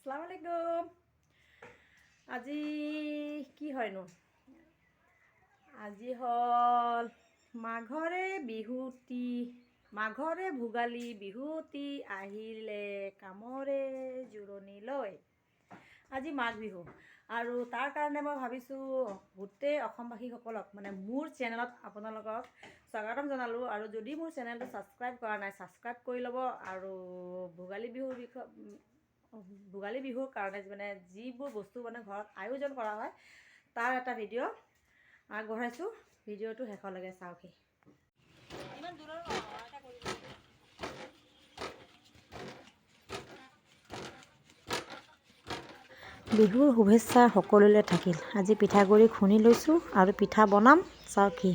আসসালামু আলাইকুম। আজি কি হয়নো? আজি হল মাঘৰে ভোগালী বিহুতি আহিলে কামৰে জোৰণি লৈ। আজি মাঘ বিহু আৰু তাৰ কাৰণে মই ভাবিছোঁ গোটেই অসমবাসীসকলক মানে মোৰ চেনেলত আপোনালোকক স্বাগতম জনালোঁ। আৰু যদি মোৰ চেনেলটো ছাবস্ক্ৰাইব কৰা নাই ছাবস্ক্ৰাইব কৰি ল'ব। আৰু ভোগালী বিহুৰ কাৰণে মানে যিবোৰ বস্তু মানে ঘৰত আয়োজন কৰা হয় তাৰ এটা ভিডিঅ' আগবঢ়াইছোঁ। ভিডিঅ'টো শেষলৈকে চাওকহি। ইমান দূৰৰ বিহুৰ শুভেচ্ছা সকলোলৈ থাকিল। আজি পিঠাগুড়ি খুন্দি লৈছোঁ আৰু পিঠা বনাম, চাওকহি।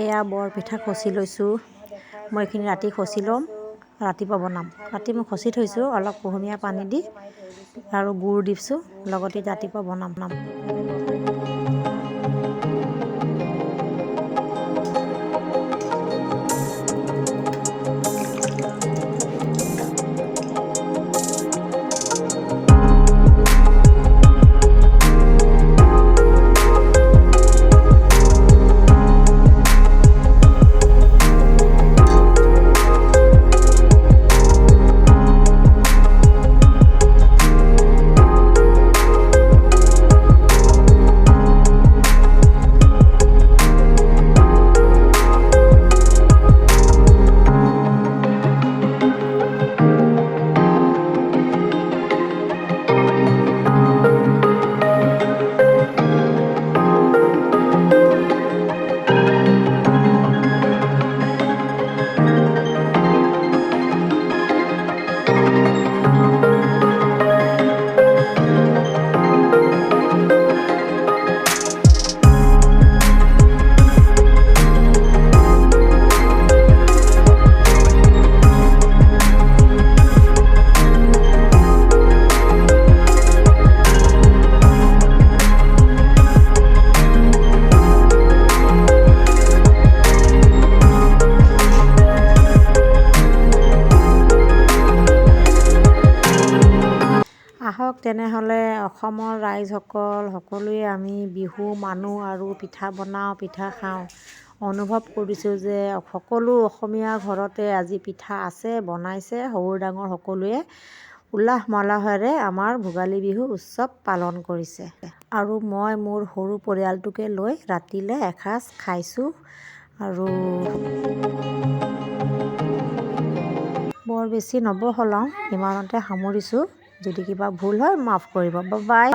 এয়া বৰ পিঠা খচি লৈছোঁ। মই এইখিনি ৰাতি খচি ল'ম, ৰাতিপুৱা বনাম। ৰাতি মই খচি থৈছোঁ অলপ কুহুমীয়া পানী দি আৰু গুড় দিছোঁ, লগতে ৰাতিপুৱা বনাম। আহক তেনেহ'লে অসমৰ ৰাইজসকল সকলোৱে আমি বিহু মানো আৰু পিঠা বনাওঁ, পিঠা খাওঁ। অনুভৱ কৰিছোঁ যে সকলো অসমীয়া ঘৰতে আজি পিঠা আছে, বনাইছে। সৰু ডাঙৰ সকলোৱে উল্লাহ মাল্লাহেৰে আমাৰ ভোগালী বিহু উৎসৱ পালন কৰিছে। আৰু মই মোৰ সৰু পৰিয়ালটোকে লৈ ৰাতিলৈ এসাঁজ খাইছোঁ। আৰু বৰ বেছি নবহলাওঁ, ইমানতে সামৰিছোঁ। যদি কিবা ভুল হয় মাফ কৰিব। Bye bye.